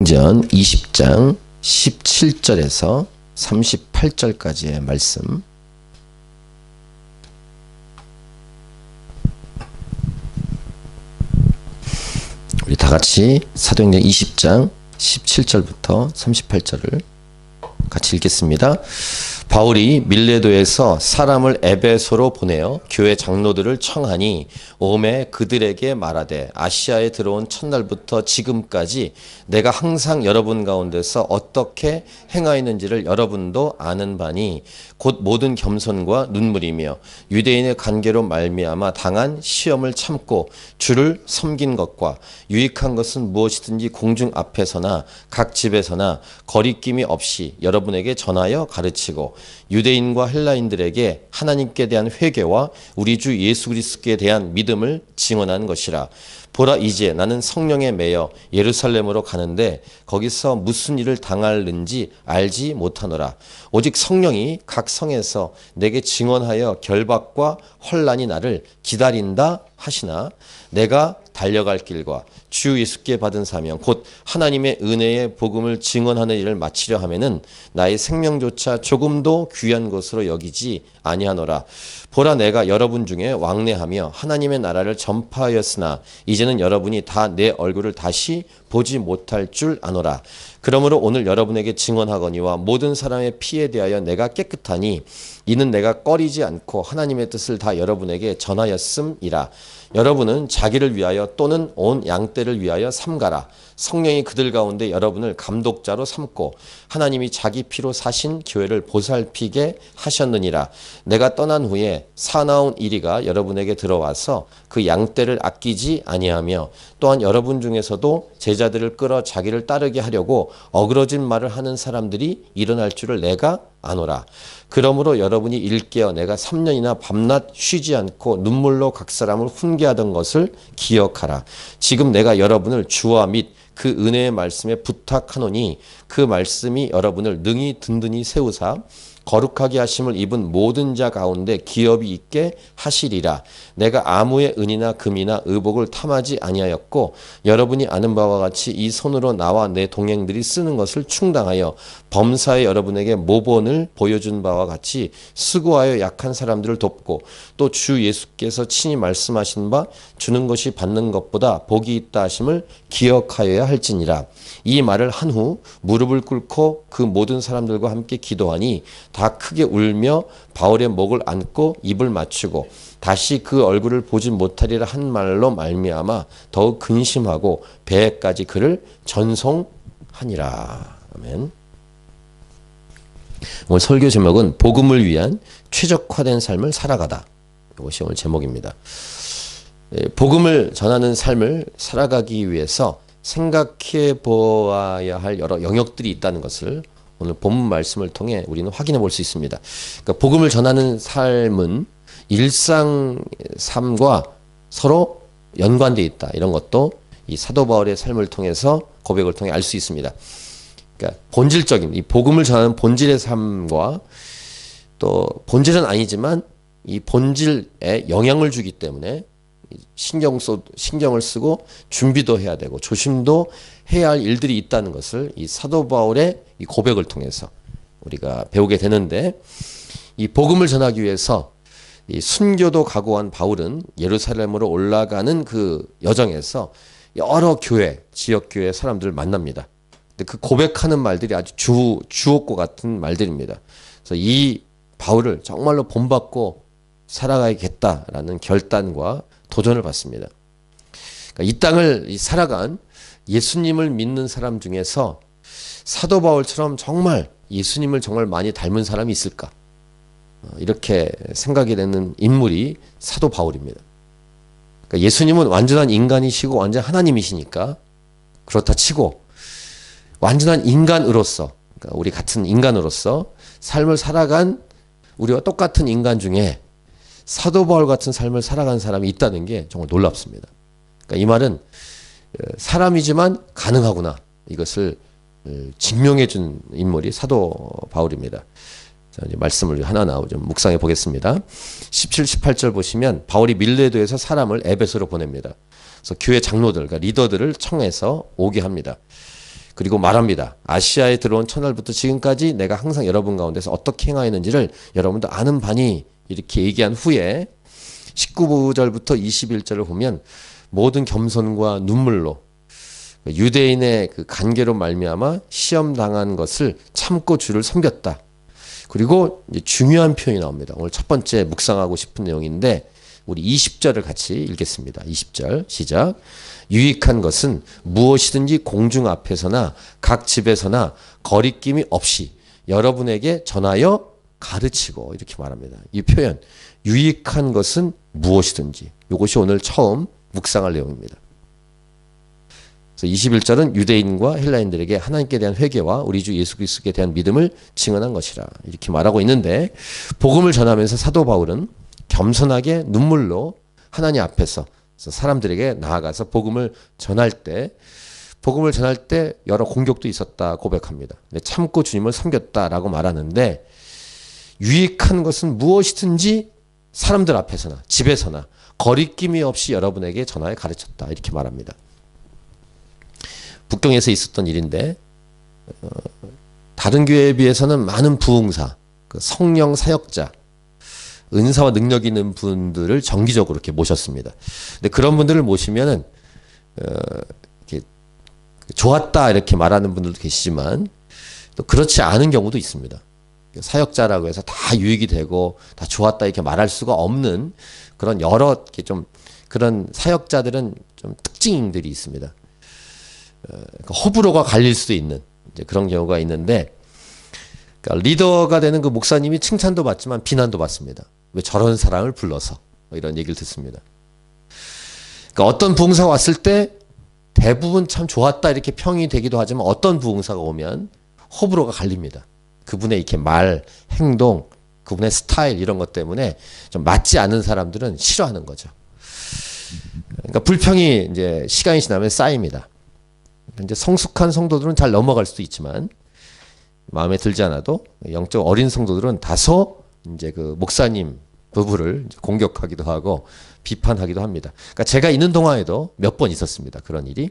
사도행전 20장 17절에서 38절까지의 말씀, 우리 다같이 사도행전 20장 17절부터 38절을 같이 읽겠습니다. 바울이 밀레도에서 사람을 에베소로 보내어 교회 장로들을 청하니 오매 그들에게 말하되 아시아에 들어온 첫날부터 지금까지 내가 항상 여러분 가운데서 어떻게 행하였는지를 여러분도 아는 바니 곧 모든 겸손과 눈물이며 유대인의 관계로 말미암아 당한 시험을 참고 주를 섬긴 것과 유익한 것은 무엇이든지 공중 앞에서나 각 집에서나 거리낌이 없이 여러분에게 전하여 가르치고 유대인과 헬라인들에게 하나님께 대한 회개와 우리 주 예수 그리스도께 대한 믿음을 증언한 것이라. 보라, 이제 나는 성령에 매여 예루살렘으로 가는데 거기서 무슨 일을 당할는지 알지 못하노라. 오직 성령이 각 성에서 내게 증언하여 결박과 혼란이 나를 기다린다 하시나 내가 달려갈 길과 주 예수께 받은 사명 곧 하나님의 은혜의 복음을 증언하는 일을 마치려 하면은 나의 생명조차 조금도 귀한 것으로 여기지 아니하노라. 보라, 내가 여러분 중에 왕래하며 하나님의 나라를 전파하였으나 이제는 여러분이 다 내 얼굴을 다시 보지 못할 줄 아노라. 그러므로 오늘 여러분에게 증언하거니와 모든 사람의 피에 대하여 내가 깨끗하니 이는 내가 꺼리지 않고 하나님의 뜻을 다 여러분에게 전하였음이라. 여러분은 자기를 위하여 또는 온 양떼를 위하여 삼가라. 성령이 그들 가운데 여러분을 감독자로 삼고 하나님이 자기 피로 사신 교회를 보살피게 하셨느니라. 내가 떠난 후에 사나운 이리가 여러분에게 들어와서 그 양떼를 아끼지 아니하며 또한 여러분 중에서도 제자들을 끌어 자기를 따르게 하려고 어그러진 말을 하는 사람들이 일어날 줄을 내가 아노라. 그러므로 여러분이 일깨어 내가 3년이나 밤낮 쉬지 않고 눈물로 각 사람을 훈계하던 것을 기억하라. 지금 내가 여러분을 주와 및 그 은혜의 말씀에 부탁하노니 그 말씀이 여러분을 능히 든든히 세우사 거룩하게 하심을 입은 모든 자 가운데 기업이 있게 하시리라. 내가 아무의 은이나 금이나 의복을 탐하지 아니하였고 여러분이 아는 바와 같이 이 손으로 나와 내 동행들이 쓰는 것을 충당하여 범사에 여러분에게 모본을 보여준 바와 같이 수고하여 약한 사람들을 돕고 또 주 예수께서 친히 말씀하신 바 주는 것이 받는 것보다 복이 있다 하심을 기억하여야 할지니라. 이 말을 한 후 무릎을 꿇고 그 모든 사람들과 함께 기도하니 다 크게 울며 바울의 목을 안고 입을 맞추고 다시 그 얼굴을 보지 못하리라 한 말로 말미암아 더욱 근심하고 배에까지 그를 전송하니라. 아멘. 오늘 설교 제목은 복음을 위한 최적화된 삶을 살아가다. 이것이 오늘 제목입니다. 복음을 전하는 삶을 살아가기 위해서 생각해 보아야 할 여러 영역들이 있다는 것을 오늘 본문 말씀을 통해 우리는 확인해 볼 수 있습니다. 그러니까 복음을 전하는 삶은 일상 삶과 서로 연관되어 있다. 이런 것도 이 사도 바울의 삶을 통해서 고백을 통해 알 수 있습니다. 그러니까 본질적인 이 복음을 전하는 본질의 삶과 또 본질은 아니지만 이 본질에 영향을 주기 때문에 신경을 쓰고 준비도 해야 되고 조심도 해야 할 일들이 있다는 것을 이 사도 바울의 이 고백을 통해서 우리가 배우게 되는데, 이 복음을 전하기 위해서 이 순교도 각오한 바울은 예루살렘으로 올라가는 그 여정에서 여러 교회, 지역교회 사람들을 만납니다. 근데 그 고백하는 말들이 아주 주옥과 같은 말들입니다. 그래서 이 바울을 정말로 본받고 살아가야겠다라는 결단과 도전을 받습니다. 그러니까 이 땅을 살아간 예수님을 믿는 사람 중에서 사도 바울처럼 정말 예수님을 정말 많이 닮은 사람이 있을까? 이렇게 생각이 되는 인물이 사도 바울입니다. 그러니까 예수님은 완전한 인간이시고 완전 하나님이시니까 그렇다 치고 완전한 인간으로서, 그러니까 우리 같은 인간으로서 삶을 살아간 우리와 똑같은 인간 중에 사도 바울 같은 삶을 살아간 사람이 있다는 게 정말 놀랍습니다. 그러니까 이 말은 사람이지만 가능하구나, 이것을 증명해 준 인물이 사도 바울입니다. 자, 이제 말씀을 하나하나 좀 묵상해 보겠습니다. 17, 18절 보시면 바울이 밀레도에서 사람을 에베소로 보냅니다. 그래서 교회 장로들, 그러니까 리더들을 청해서 오게 합니다. 그리고 말합니다. 아시아에 들어온 첫날부터 지금까지 내가 항상 여러분 가운데서 어떻게 행하였는지를 여러분도 아는 바니, 이렇게 얘기한 후에 19절부터 21절을 보면 모든 겸손과 눈물로 유대인의 그 간계로 말미암아 시험 당한 것을 참고 주를 섬겼다. 그리고 이제 중요한 표현이 나옵니다. 오늘 첫 번째 묵상하고 싶은 내용인데 우리 20절을 같이 읽겠습니다. 20절 시작. 유익한 것은 무엇이든지 공중 앞에서나 각 집에서나 거리낌이 없이 여러분에게 전하여 가르치고, 이렇게 말합니다. 이 표현 유익한 것은 무엇이든지, 이것이 오늘 처음 묵상할 내용입니다. 그래서 21절은 유대인과 헬라인들에게 하나님께 대한 회개와 우리 주 예수 그리스도에 대한 믿음을 증언한 것이라, 이렇게 말하고 있는데, 복음을 전하면서 사도 바울은 겸손하게 눈물로 하나님 앞에서 사람들에게 나아가서 복음을 전할 때 여러 공격도 있었다 고백합니다. 근데 참고 주님을 섬겼다라고 말하는데, 유익한 것은 무엇이든지 사람들 앞에서나 집에서나 거리낌이 없이 여러분에게 전하여 가르쳤다, 이렇게 말합니다. 북경에서 있었던 일인데 다른 교회에 비해서는 많은 부흥사, 성령 사역자, 은사와 능력 있는 분들을 정기적으로 이렇게 모셨습니다. 근데 그런 분들을 모시면은 이렇게 좋았다 이렇게 말하는 분들도 계시지만 또 그렇지 않은 경우도 있습니다. 사역자라고 해서 다 유익이 되고 다 좋았다 이렇게 말할 수가 없는 그런 여러 이렇게 좀 그런 사역자들은 좀 특징들이 있습니다. 호불호가 갈릴 수도 있는 이제 그런 경우가 있는데, 그러니까 리더가 되는 그 목사님이 칭찬도 받지만 비난도 받습니다. 왜 저런 사람을 불러서, 뭐 이런 얘기를 듣습니다. 그러니까 어떤 부흥사가 왔을 때 대부분 참 좋았다 이렇게 평이 되기도 하지만 어떤 부흥사가 오면 호불호가 갈립니다. 그분의 이렇게 말, 행동, 그분의 스타일 이런 것 때문에 좀 맞지 않는 사람들은 싫어하는 거죠. 그러니까 불평이 이제 시간이 지나면 쌓입니다. 이제 성숙한 성도들은 잘 넘어갈 수도 있지만 마음에 들지 않아도 영적 어린 성도들은 다소 이제 그 목사님 부부를 공격하기도 하고 비판하기도 합니다. 그러니까 제가 있는 동안에도 몇 번 있었습니다. 그런 일이.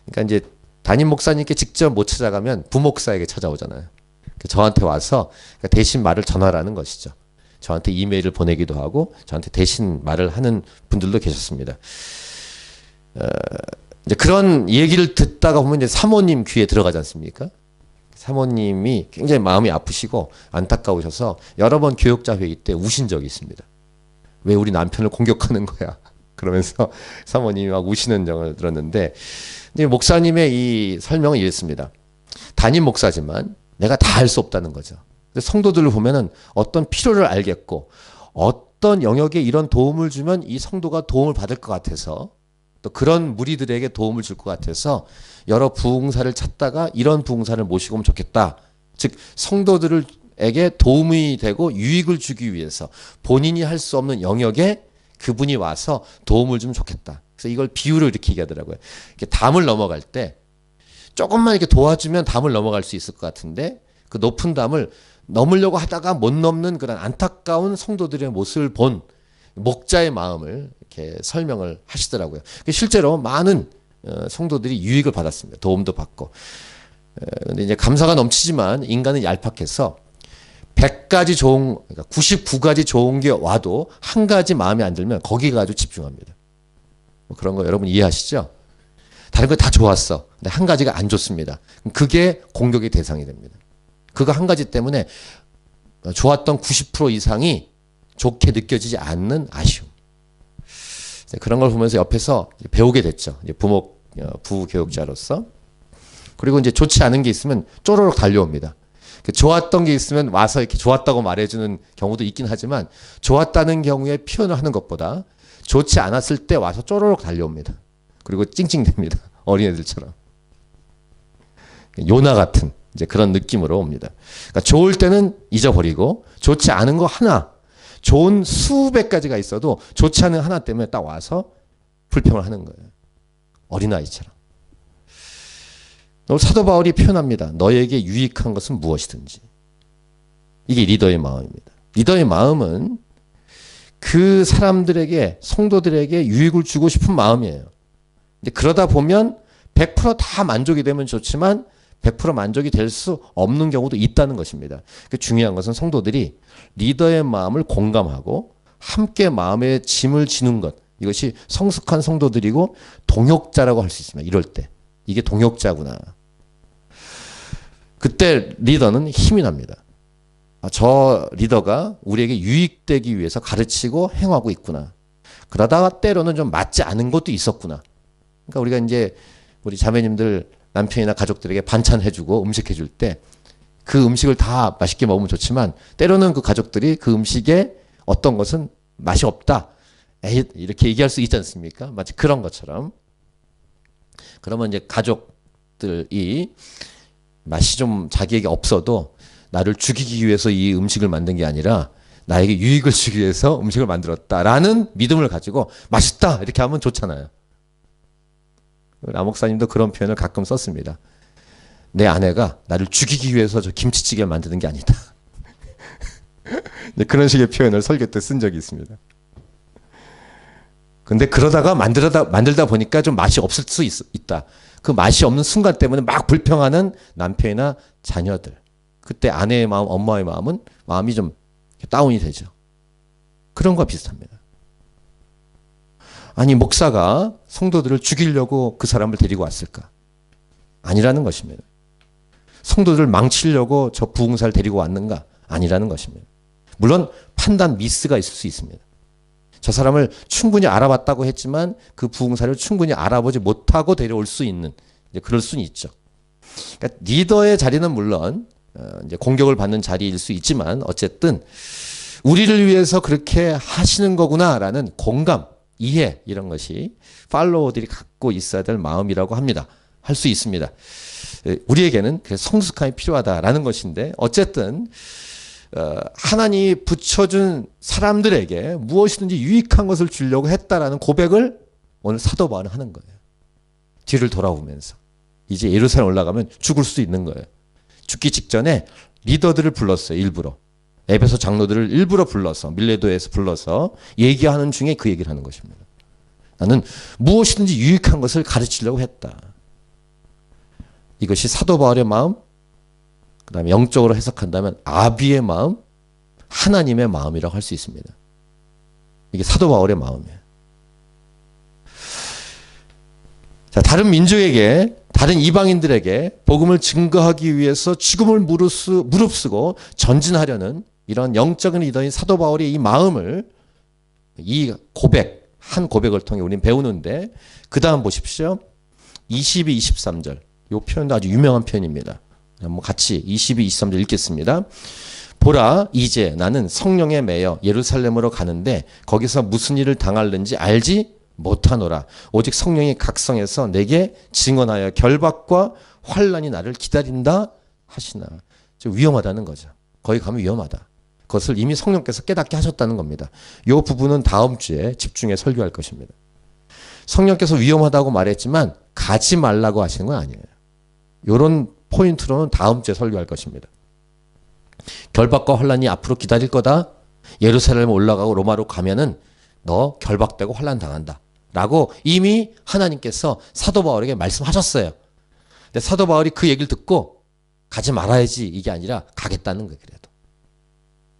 그러니까 이제 담임 목사님께 직접 못 찾아가면 부목사에게 찾아오잖아요. 저한테 와서 대신 말을 전하라는 것이죠. 저한테 이메일을 보내기도 하고 저한테 대신 말을 하는 분들도 계셨습니다. 이제 그런 얘기를 듣다가 보면 이제 사모님 귀에 들어가지 않습니까? 사모님이 굉장히 마음이 아프시고 안타까우셔서 여러 번 교역자 회의 때 우신 적이 있습니다. 왜 우리 남편을 공격하는 거야? 그러면서 사모님이 막 우시는 적을 들었는데, 이제 목사님의 이 설명은 이랬습니다. 담임 목사지만 내가 다 할 수 없다는 거죠. 성도들을 보면은 어떤 필요를 알겠고 어떤 영역에 이런 도움을 주면 이 성도가 도움을 받을 것 같아서, 또 그런 무리들에게 도움을 줄 것 같아서 여러 부흥사를 찾다가 이런 부흥사를 모시고 오면 좋겠다. 즉 성도들에게 도움이 되고 유익을 주기 위해서 본인이 할 수 없는 영역에 그분이 와서 도움을 주면 좋겠다. 그래서 이걸 비유로 이렇게 얘기하더라고요. 이렇게 담을 넘어갈 때 조금만 이렇게 도와주면 담을 넘어갈 수 있을 것 같은데 그 높은 담을 넘으려고 하다가 못 넘는 그런 안타까운 성도들의 모습을 본 목자의 마음을 이렇게 설명을 하시더라고요. 실제로 많은 성도들이 유익을 받았습니다. 도움도 받고. 근데 이제 감사가 넘치지만 인간은 얄팍해서 100가지 좋은, 그러니까 99가지 좋은 게 와도 한 가지 마음에 안 들면 거기에 가지고 집중합니다. 뭐 그런 거 여러분 이해하시죠? 다른 거 다 좋았어. 근데 한 가지가 안 좋습니다. 그게 공격의 대상이 됩니다. 그거 한 가지 때문에 좋았던 90% 이상이 좋게 느껴지지 않는 아쉬움. 그런 걸 보면서 옆에서 배우게 됐죠. 이제 부교육자로서. 그리고 이제 좋지 않은 게 있으면 쪼르륵 달려옵니다. 좋았던 게 있으면 와서 이렇게 좋았다고 말해주는 경우도 있긴 하지만 좋았다는 경우에 표현을 하는 것보다 좋지 않았을 때 와서 쪼르륵 달려옵니다. 그리고 찡찡댑니다. 어린애들처럼. 요나 같은 이제 그런 느낌으로 옵니다. 그러니까 좋을 때는 잊어버리고 좋지 않은 거 하나, 좋은 수백 가지가 있어도 좋지 않은 하나 때문에 딱 와서 불평을 하는 거예요. 어린아이처럼. 사도 바울이 표현합니다. 너에게 유익한 것은 무엇이든지. 이게 리더의 마음입니다. 리더의 마음은 그 사람들에게, 성도들에게 유익을 주고 싶은 마음이에요. 근데 그러다 보면 100%다 만족이 되면 좋지만 100% 만족이 될 수 없는 경우도 있다는 것입니다. 중요한 것은 성도들이 리더의 마음을 공감하고 함께 마음의 짐을 지는 것, 이것이 성숙한 성도들이고 동역자라고 할 수 있습니다. 이럴 때 이게 동역자구나. 그때 리더는 힘이 납니다. 저 리더가 우리에게 유익되기 위해서 가르치고 행하고 있구나. 그러다가 때로는 좀 맞지 않은 것도 있었구나. 그러니까 우리가 이제 우리 자매님들 남편이나 가족들에게 반찬 해주고 음식 해줄 때 그 음식을 다 맛있게 먹으면 좋지만 때로는 그 가족들이 그 음식에 어떤 것은 맛이 없다. 에이, 이렇게 얘기할 수 있지 않습니까? 마치 그런 것처럼. 그러면 이제 가족들이 맛이 좀 자기에게 없어도 나를 죽이기 위해서 이 음식을 만든 게 아니라 나에게 유익을 주기 위해서 음식을 만들었다라는 믿음을 가지고 맛있다 이렇게 하면 좋잖아요. 라 목사님도 그런 표현을 가끔 썼습니다. 내 아내가 나를 죽이기 위해서 저 김치찌개를 만드는 게 아니다. 그런 식의 표현을 설교 때 쓴 적이 있습니다. 근데 그러다가 만들다 보니까 좀 맛이 없을 수 있다. 그 맛이 없는 순간 때문에 막 불평하는 남편이나 자녀들. 그때 아내의 마음, 엄마의 마음이 좀 다운이 되죠. 그런 거와 비슷합니다. 아니, 목사가 성도들을 죽이려고 그 사람을 데리고 왔을까? 아니라는 것입니다. 성도들을 망치려고 저 부흥사를 데리고 왔는가? 아니라는 것입니다. 물론 판단 미스가 있을 수 있습니다. 저 사람을 충분히 알아봤다고 했지만 그 부흥사를 충분히 알아보지 못하고 데려올 수 있는, 이제 그럴 수는 있죠. 그러니까 리더의 자리는 물론 이제 공격을 받는 자리일 수 있지만 어쨌든 우리를 위해서 그렇게 하시는 거구나라는 공감, 이해, 이런 것이 팔로워들이 갖고 있어야 될 마음이라고 합니다. 할 수 있습니다. 우리에게는 성숙함이 필요하다라는 것인데 어쨌든 하나님이 붙여준 사람들에게 무엇이든지 유익한 것을 주려고 했다라는 고백을 오늘 사도 바울은 하는 거예요. 뒤를 돌아보면서 이제 예루살렘 올라가면 죽을 수도 있는 거예요. 죽기 직전에 리더들을 불렀어요. 일부러. 에베소 장로들을 일부러 불러서 밀레도에서 불러서 얘기하는 중에 그 얘기를 하는 것입니다. 나는 무엇이든지 유익한 것을 가르치려고 했다. 이것이 사도 바울의 마음, 그 다음에 영적으로 해석한다면 아비의 마음, 하나님의 마음이라고 할 수 있습니다. 이게 사도 바울의 마음이에요. 자, 다른 민족에게, 다른 이방인들에게 복음을 증거하기 위해서 죽음을 무릅쓰고 전진하려는 이런 영적인 리더인 사도 바울의 이 마음을, 이 고백, 한 고백을 통해 우리는 배우는데, 그 다음 보십시오. 22, 23절. 이 표현도 아주 유명한 표현입니다. 한번 같이 22, 23절 읽겠습니다. 보라, 이제 나는 성령에 매여 예루살렘으로 가는데 거기서 무슨 일을 당할는지 알지 못하노라. 오직 성령이 각성해서 내게 증언하여 결박과 환난이 나를 기다린다 하시나. 좀 위험하다는 거죠. 거기 가면 위험하다. 그것을 이미 성령께서 깨닫게 하셨다는 겁니다. 이 부분은 다음 주에 집중해 설교할 것입니다. 성령께서 위험하다고 말했지만 가지 말라고 하시는 건 아니에요. 이런 포인트로는 다음 주에 설교할 것입니다. 결박과 환난이 앞으로 기다릴 거다. 예루살렘 올라가고 로마로 가면은 너 결박되고 환난 당한다. 라고 이미 하나님께서 사도 바울에게 말씀하셨어요. 근데 사도 바울이 그 얘기를 듣고 가지 말아야지 이게 아니라 가겠다는 거예요. 그래도.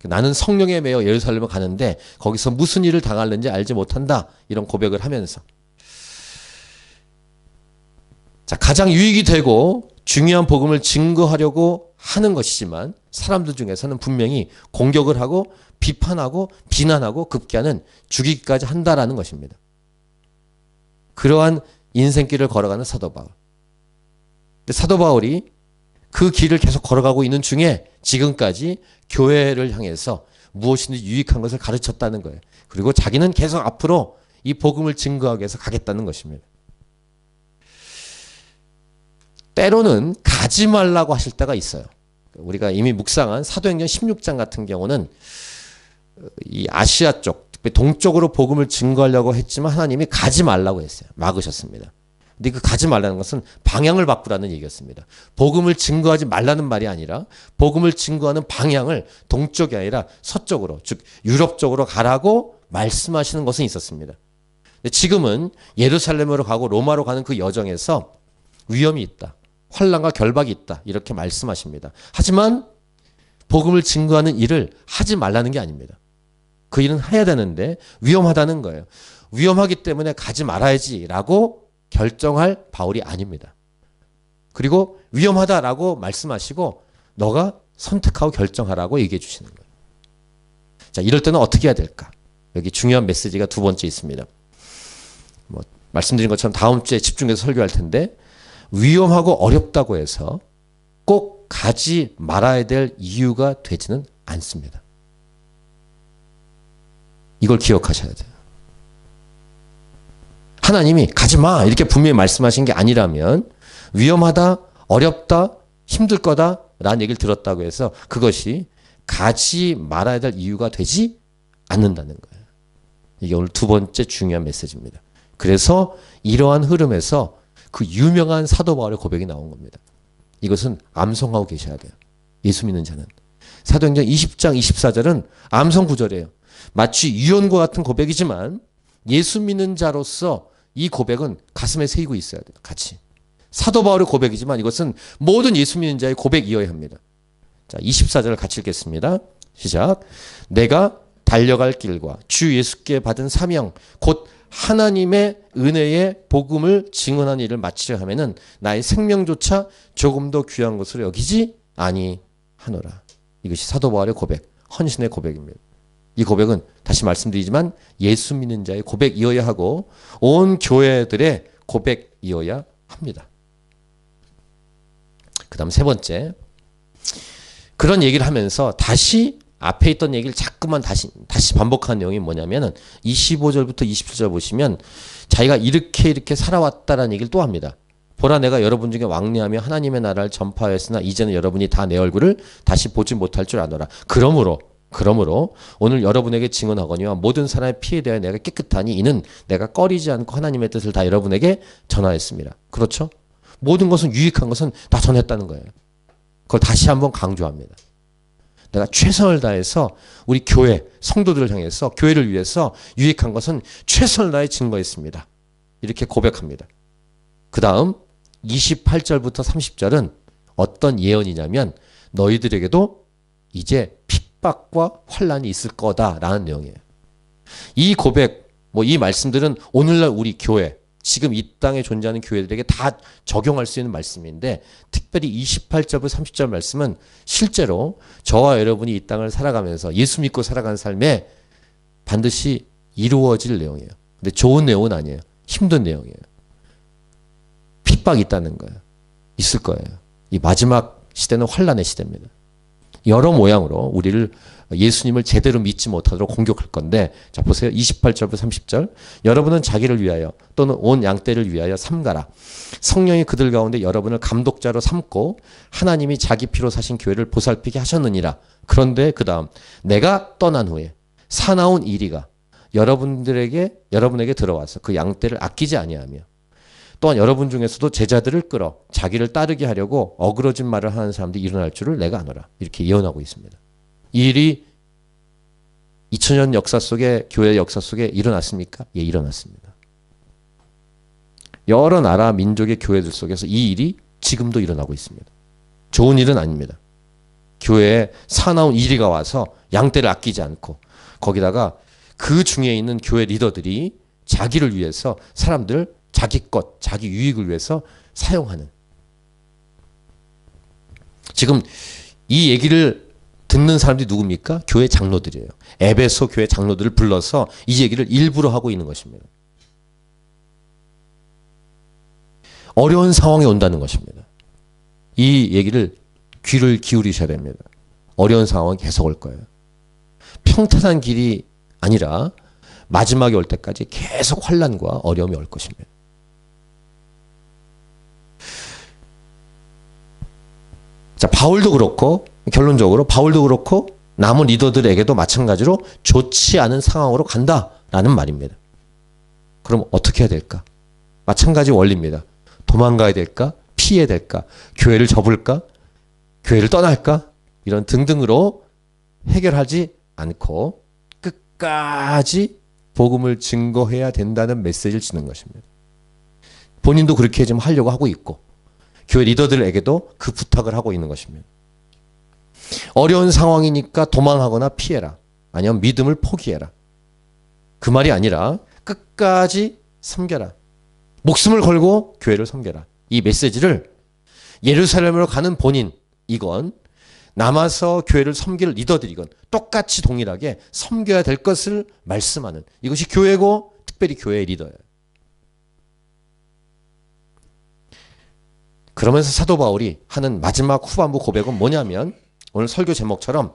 나는 성령에 매여 예루살렘을 가는데 거기서 무슨 일을 당할는지 알지 못한다. 이런 고백을 하면서. 자, 가장 유익이 되고 중요한 복음을 증거하려고 하는 것이지만 사람들 중에서는 분명히 공격을 하고 비판하고 비난하고 급기야는 죽이기까지 한다라는 것입니다. 그러한 인생길을 걸어가는 사도 바울. 근데 사도 바울이 그 길을 계속 걸어가고 있는 중에 지금까지 교회를 향해서 무엇이든지 유익한 것을 가르쳤다는 거예요. 그리고 자기는 계속 앞으로 이 복음을 증거하기 위해서 가겠다는 것입니다. 때로는 가지 말라고 하실 때가 있어요. 우리가 이미 묵상한 사도행전 16장 같은 경우는 이 아시아 쪽, 동쪽으로 복음을 증거하려고 했지만 하나님이 가지 말라고 했어요. 막으셨습니다. 근데 그 가지 말라는 것은 방향을 바꾸라는 얘기였습니다. 복음을 증거하지 말라는 말이 아니라 복음을 증거하는 방향을 동쪽이 아니라 서쪽으로, 즉 유럽 쪽으로 가라고 말씀하시는 것은 있었습니다. 근데 지금은 예루살렘으로 가고 로마로 가는 그 여정에서 위험이 있다. 환난과 결박이 있다. 이렇게 말씀하십니다. 하지만 복음을 증거하는 일을 하지 말라는 게 아닙니다. 그 일은 해야 되는데 위험하다는 거예요. 위험하기 때문에 가지 말아야지라고 결정할 바울이 아닙니다. 그리고 위험하다라고 말씀하시고 너가 선택하고 결정하라고 얘기해 주시는 거예요. 자, 이럴 때는 어떻게 해야 될까? 여기 중요한 메시지가 두 번째 있습니다. 말씀드린 것처럼 다음 주에 집중해서 설교할 텐데 위험하고 어렵다고 해서 꼭 가지 말아야 될 이유가 되지는 않습니다. 이걸 기억하셔야 돼요. 하나님이 가지 마 이렇게 분명히 말씀하신 게 아니라면 위험하다, 어렵다, 힘들 거다 라는 얘기를 들었다고 해서 그것이 가지 말아야 될 이유가 되지 않는다는 거예요. 이게 오늘 두 번째 중요한 메시지입니다. 그래서 이러한 흐름에서 그 유명한 사도 바울의 고백이 나온 겁니다. 이것은 암송하고 계셔야 돼요. 예수 믿는 자는. 사도행전 20장 24절은 암송 구절이에요. 마치 유언과 같은 고백이지만 예수 믿는 자로서 이 고백은 가슴에 새기고 있어야 돼요. 같이. 사도 바울의 고백이지만 이것은 모든 예수 믿는 자의 고백이어야 합니다. 자, 24절을 같이 읽겠습니다. 시작. 내가 달려갈 길과 주 예수께 받은 사명 곧 하나님의 은혜의 복음을 증언하는 일을 마치려 하면은 나의 생명조차 조금 더 귀한 것으로 여기지 아니하노라. 이것이 사도 바울의 고백, 헌신의 고백입니다. 이 고백은 다시 말씀드리지만 예수 믿는 자의 고백이어야 하고 온 교회들의 고백이어야 합니다. 그 다음 세 번째, 그런 얘기를 하면서 다시 앞에 있던 얘기를 자꾸만 다시 반복하는 내용이 뭐냐면은 25절부터 27절 보시면 자기가 이렇게 살아왔다라는 얘기를 또 합니다. 보라 내가 여러분 중에 왕래하며 하나님의 나라를 전파하였으나 이제는 여러분이 다 내 얼굴을 다시 보지 못할 줄 아노라. 그러므로 오늘 여러분에게 증언하거니와 모든 사람의 피에 대하여 내가 깨끗하니 이는 내가 꺼리지 않고 하나님의 뜻을 다 여러분에게 전하였습니다. 그렇죠? 모든 것은 유익한 것은 다 전했다는 거예요. 그걸 다시 한번 강조합니다. 내가 최선을 다해서 우리 교회, 성도들을 향해서 교회를 위해서 유익한 것은 최선을 다해 증거했습니다. 이렇게 고백합니다. 그 다음 28절부터 30절은 어떤 예언이냐면 너희들에게도 이제 핍박과 환난이 있을 거다라는 내용이에요. 이 고백, 이 말씀들은 오늘날 우리 교회, 지금 이 땅에 존재하는 교회들에게 다 적용할 수 있는 말씀인데 특별히 28절부터 30절 말씀은 실제로 저와 여러분이 이 땅을 살아가면서 예수 믿고 살아가는 삶에 반드시 이루어질 내용이에요. 근데 좋은 내용은 아니에요. 힘든 내용이에요. 핍박이 있다는 거예요. 있을 거예요. 이 마지막 시대는 환난의 시대입니다. 여러 모양으로 우리를 예수님을 제대로 믿지 못하도록 공격할 건데 자 보세요. 28절부터 30절 여러분은 자기를 위하여 또는 온 양떼를 위하여 삼가라. 성령이 그들 가운데 여러분을 감독자로 삼고 하나님이 자기 피로 사신 교회를 보살피게 하셨느니라. 그런데 그 다음 내가 떠난 후에 사나운 이리가 여러분에게 들어와서 그 양떼를 아끼지 아니하며 또한 여러분 중에서도 제자들을 끌어 자기를 따르게 하려고 어그러진 말을 하는 사람들이 일어날 줄을 내가 아노라. 이렇게 예언하고 있습니다. 이 일이 2000년 역사 속에 교회 역사 속에 일어났습니까? 예, 일어났습니다. 여러 나라 민족의 교회들 속에서 이 일이 지금도 일어나고 있습니다. 좋은 일은 아닙니다. 교회에 사나운 이리가 와서 양떼를 아끼지 않고 거기다가 그 중에 있는 교회 리더들이 자기를 위해서 사람들 자기 것, 자기 유익을 위해서 사용하는. 지금 이 얘기를 듣는 사람들이 누굽니까? 교회 장로들이에요. 에베소 교회 장로들을 불러서 이 얘기를 일부러 하고 있는 것입니다. 어려운 상황이 온다는 것입니다. 이 얘기를 귀를 기울이셔야 됩니다. 어려운 상황이 계속 올 거예요. 평탄한 길이 아니라 마지막에 올 때까지 계속 환난과 어려움이 올 것입니다. 자, 바울도 그렇고 결론적으로 바울도 그렇고 남은 리더들에게도 마찬가지로 좋지 않은 상황으로 간다라는 말입니다. 그럼 어떻게 해야 될까? 마찬가지 원리입니다. 도망가야 될까? 피해야 될까? 교회를 접을까? 교회를 떠날까? 이런 등등으로 해결하지 않고 끝까지 복음을 증거해야 된다는 메시지를 주는 것입니다. 본인도 그렇게 좀 하려고 하고 있고 교회 리더들에게도 그 부탁을 하고 있는 것입니다. 어려운 상황이니까 도망하거나 피해라. 아니면 믿음을 포기해라. 그 말이 아니라 끝까지 섬겨라. 목숨을 걸고 교회를 섬겨라. 이 메시지를 예루살렘으로 가는 본인, 이건 남아서 교회를 섬길 리더들이건 똑같이 동일하게 섬겨야 될 것을 말씀하는, 이것이 교회고 특별히 교회의 리더예요. 그러면서 사도 바울이 하는 마지막 후반부 고백은 뭐냐면, 오늘 설교 제목처럼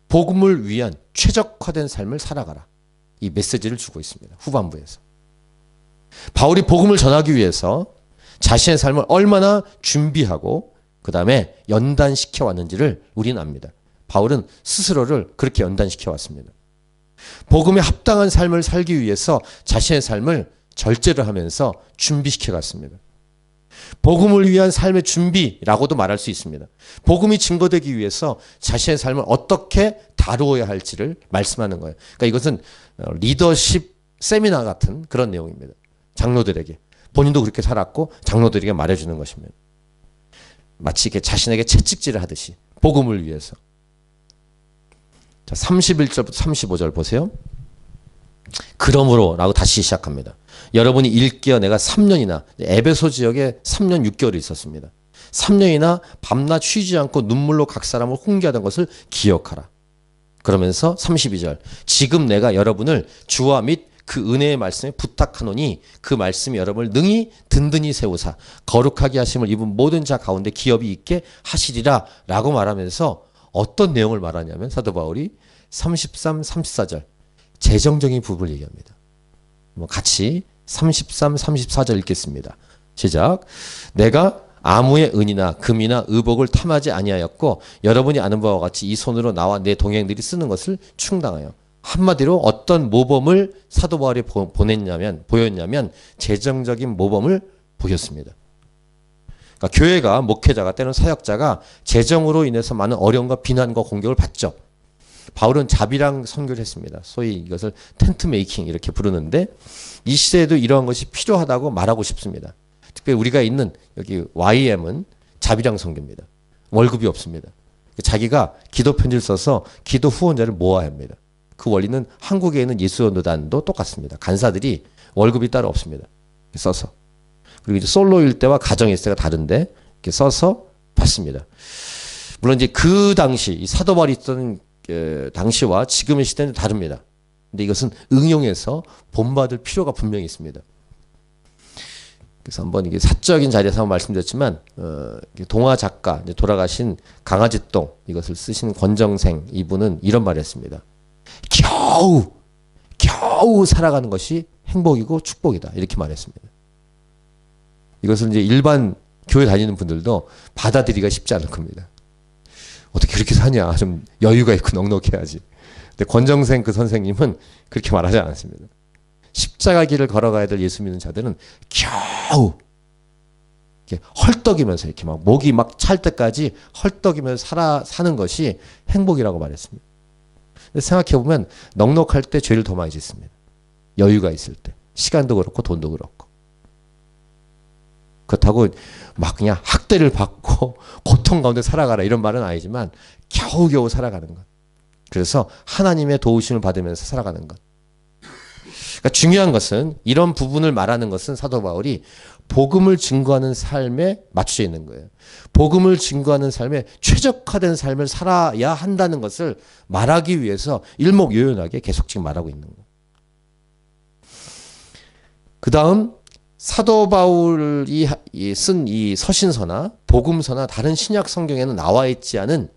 복음을 위한 최적화된 삶을 살아가라. 이 메시지를 주고 있습니다. 후반부에서. 바울이 복음을 전하기 위해서 자신의 삶을 얼마나 준비하고 그 다음에 연단시켜 왔는지를 우리는 압니다. 바울은 스스로를 그렇게 연단시켜 왔습니다. 복음에 합당한 삶을 살기 위해서 자신의 삶을 절제를 하면서 준비시켜 갔습니다. 복음을 위한 삶의 준비라고도 말할 수 있습니다. 복음이 증거되기 위해서 자신의 삶을 어떻게 다루어야 할지를 말씀하는 거예요. 그러니까 이것은 리더십 세미나 같은 그런 내용입니다. 장로들에게. 본인도 그렇게 살았고 장로들에게 말해주는 것입니다. 마치 이렇게 자신에게 채찍질을 하듯이 복음을 위해서. 자, 31절부터 35절 보세요. 그러므로 라고 다시 시작합니다. 여러분이 일깨어 내가 3년이나 에베소 지역에 3년 6개월을 있었습니다. 3년이나 밤낮 쉬지 않고 눈물로 각 사람을 훈계하던 것을 기억하라. 그러면서 32절 지금 내가 여러분을 주와 및 그 은혜의 말씀에 부탁하노니 그 말씀이 여러분을 능히 든든히 세우사 거룩하게 하심을 입은 모든 자 가운데 기업이 있게 하시리라 라고 말하면서 어떤 내용을 말하냐면 사도 바울이 33, 34절 재정적인 부분을 얘기합니다. 같이 33, 34절 읽겠습니다. 시작. 내가 아무의 은이나 금이나 의복을 탐하지 아니하였고 여러분이 아는 바와 같이 이 손으로 나와 내 동행들이 쓰는 것을 충당하여 한마디로 어떤 모범을 사도 바울이 보였냐면 재정적인 모범을 보였습니다. 그러니까 교회가 목회자가 때로는 사역자가 재정으로 인해서 많은 어려움과 비난과 공격을 받죠. 바울은 자비랑 선교를 했습니다. 소위 이것을 텐트 메이킹 이렇게 부르는데 이 시대에도 이러한 것이 필요하다고 말하고 싶습니다. 특별히 우리가 있는 여기 YM은 자비랑 선교입니다. 월급이 없습니다. 자기가 기도 편지를 써서 기도 후원자를 모아야 합니다. 그 원리는 한국에 있는 예수연도단도 똑같습니다. 간사들이 월급이 따로 없습니다. 써서. 그리고 이제 솔로일 때와 가정일 때가 다른데 이렇게 써서 받습니다. 물론 이제 그 당시 이 사도 바울이 있던 당시와 지금의 시대는 다릅니다. 근데 이것은 응용해서 본받을 필요가 분명히 있습니다. 그래서 한번 이게 사적인 자리에서 한번 말씀드렸지만 동화 작가 돌아가신 강아지똥 이것을 쓰신 권정생 이분은 이런 말을 했습니다. 겨우 살아가는 것이 행복이고 축복이다 이렇게 말했습니다. 이것을 이제 일반 교회 다니는 분들도 받아들이기가 쉽지 않을 겁니다. 어떻게 그렇게 사냐, 좀 여유가 있고 넉넉해야지. 근데 권정생 그 선생님은 그렇게 말하지 않았습니다. 십자가 길을 걸어가야 될 예수 믿는 자들은 겨우 이렇게 헐떡이면서 이렇게 막 목이 막 찰 때까지 헐떡이면서 사는 것이 행복이라고 말했습니다. 생각해보면 넉넉할 때 죄를 더 많이 짓습니다. 여유가 있을 때. 시간도 그렇고 돈도 그렇고. 그렇다고 막 그냥 학대를 받고 고통 가운데 살아가라 이런 말은 아니지만 겨우겨우 살아가는 것. 그래서 하나님의 도우심을 받으면서 살아가는 것. 그러니까 중요한 것은 이런 부분을 말하는 것은 사도 바울이 복음을 증거하는 삶에 맞춰져 있는 거예요. 복음을 증거하는 삶에 최적화된 삶을 살아야 한다는 것을 말하기 위해서 일목요연하게 계속 지금 말하고 있는 거예요. 그 다음 사도 바울이 쓴 이 서신서나 복음서나 다른 신약 성경에는 나와 있지 않은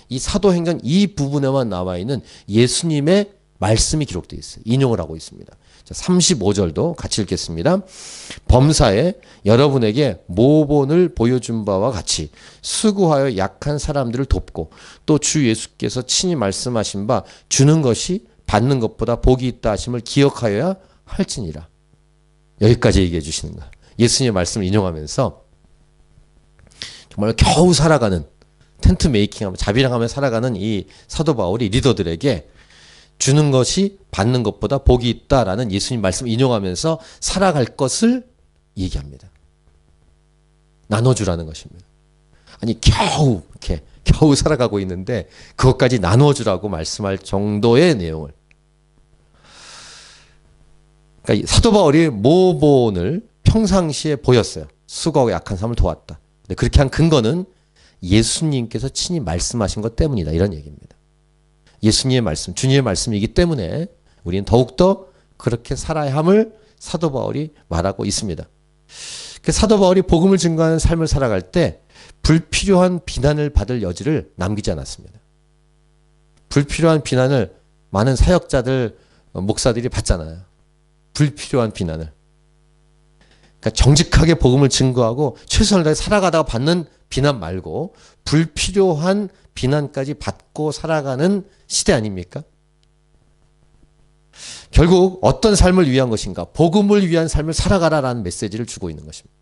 이 사도행전 이 부분에만 나와 있는 예수님의 말씀이 기록되어 있어요. 인용을 하고 있습니다. 35절도 같이 읽겠습니다. 범사에 여러분에게 모본을 보여준 바와 같이 수고하여 약한 사람들을 돕고 또 주 예수께서 친히 말씀하신 바 주는 것이 받는 것보다 복이 있다 하심을 기억하여야 할지니라. 여기까지 얘기해 주시는 거예요. 예수님의 말씀을 인용하면서 정말 겨우 살아가는 텐트 메이킹하며 자비랑하며 살아가는 이 사도 바울이 리더들에게 주는 것이 받는 것보다 복이 있다라는 예수님 말씀을 인용하면서 살아갈 것을 얘기합니다. 나눠주라는 것입니다. 아니 겨우 살아가고 있는데 그것까지 나눠주라고 말씀할 정도의 내용을. 그러니까 사도 바울이 모본을 평상시에 보였어요. 수고하고 약한 사람을 도왔다. 근데 그렇게 한 근거는 예수님께서 친히 말씀하신 것 때문이다. 이런 얘기입니다. 예수님의 말씀, 주님의 말씀이기 때문에 우리는 더욱더 그렇게 살아야 함을 사도 바울이 말하고 있습니다. 사도 바울이 복음을 증거하는 삶을 살아갈 때 불필요한 비난을 받을 여지를 남기지 않았습니다. 불필요한 비난을 많은 사역자들, 목사들이 받잖아요. 불필요한 비난을. 그러니까 정직하게 복음을 증거하고 최선을 다해 살아가다가 받는 비난 말고 불필요한 비난까지 받고 살아가는 시대 아닙니까? 결국 어떤 삶을 위한 것인가? 복음을 위한 삶을 살아가라라는 메시지를 주고 있는 것입니다.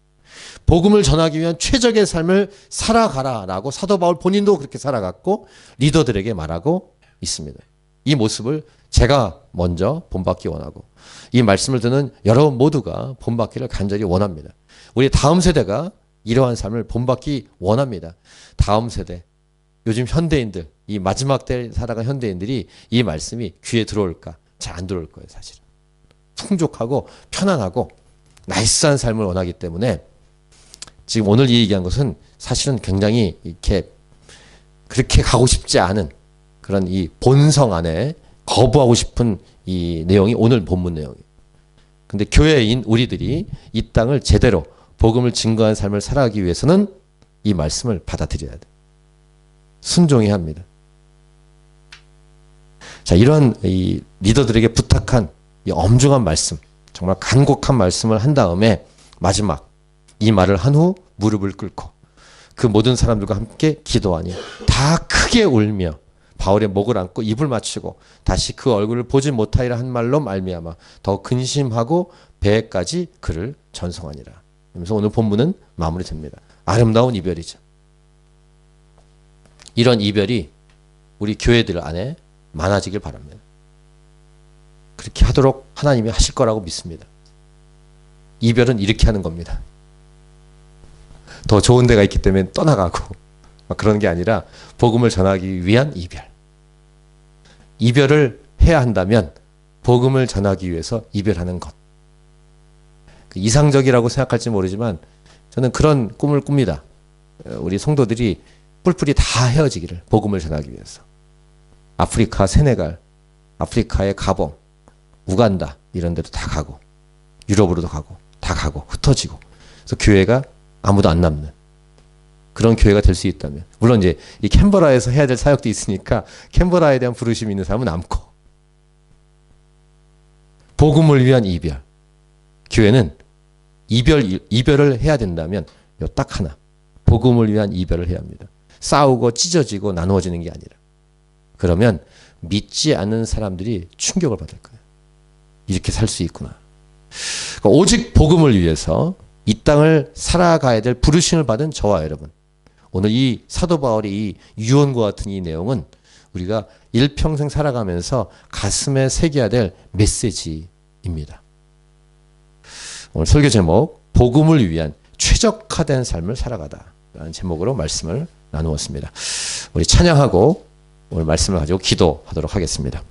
복음을 전하기 위한 최적의 삶을 살아가라라고 사도 바울 본인도 그렇게 살아갔고 리더들에게 말하고 있습니다. 이 모습을 제가 먼저 본받기 원하고 이 말씀을 듣는 여러분 모두가 본받기를 간절히 원합니다. 우리 다음 세대가 이러한 삶을 본받기 원합니다. 다음 세대, 요즘 현대인들, 이 마지막 때 살아간 현대인들이 이 말씀이 귀에 들어올까? 잘 안 들어올 거예요, 사실은. 풍족하고 편안하고 나이스한 삶을 원하기 때문에 지금 오늘 이 얘기한 것은 사실은 굉장히 이렇게 그렇게 가고 싶지 않은 그런 이 본성 안에 거부하고 싶은 이 내용이 오늘 본문 내용이에요. 근데 교회인 우리들이 이 땅을 제대로 복음을 증거한 삶을 살아가기 위해서는 이 말씀을 받아들여야 돼. 순종해야 합니다. 자, 이런 이 리더들에게 부탁한 이 엄중한 말씀, 정말 간곡한 말씀을 한 다음에 마지막 이 말을 한 후 무릎을 꿇고 그 모든 사람들과 함께 기도하니 다 크게 울며 바울의 목을 안고 입을 맞추고 다시 그 얼굴을 보지 못하리라 한 말로 말미암아 더 근심하고 배에까지 그를 전송하니라. 그래서 오늘 본문은 마무리됩니다. 아름다운 이별이죠. 이런 이별이 우리 교회들 안에 많아지길 바랍니다. 그렇게 하도록 하나님이 하실 거라고 믿습니다. 이별은 이렇게 하는 겁니다. 더 좋은 데가 있기 때문에 떠나가고 그런 게 아니라 복음을 전하기 위한 이별. 이별을 해야 한다면 복음을 전하기 위해서 이별하는 것. 이상적이라고 생각할지 모르지만 저는 그런 꿈을 꿉니다. 우리 성도들이 뿔뿔이 다 헤어지기를 복음을 전하기 위해서. 아프리카 세네갈, 아프리카의 가봉, 우간다 이런 데도 다 가고 유럽으로도 가고 다 가고 흩어지고 그래서 교회가 아무도 안 남는 그런 교회가 될 수 있다면 물론 이제 이 캔버라에서 해야 될 사역도 있으니까 캔버라에 대한 부르심이 있는 사람은 남고 복음을 위한 이별 교회는 이별을 해야 된다면 딱 하나 복음을 위한 이별을 해야 합니다. 싸우고 찢어지고 나누어지는 게 아니라 그러면 믿지 않는 사람들이 충격을 받을 거예요. 이렇게 살 수 있구나. 그러니까 오직 복음을 위해서 이 땅을 살아가야 될 부르심을 받은 저와 여러분. 오늘 이 사도 바울의 이 유언과 같은 이 내용은 우리가 일평생 살아가면서 가슴에 새겨야 될 메시지입니다. 오늘 설교 제목 복음을 위한 최적화된 삶을 살아가다 라는 제목으로 말씀을 나누었습니다. 우리 찬양하고 오늘 말씀을 가지고 기도하도록 하겠습니다.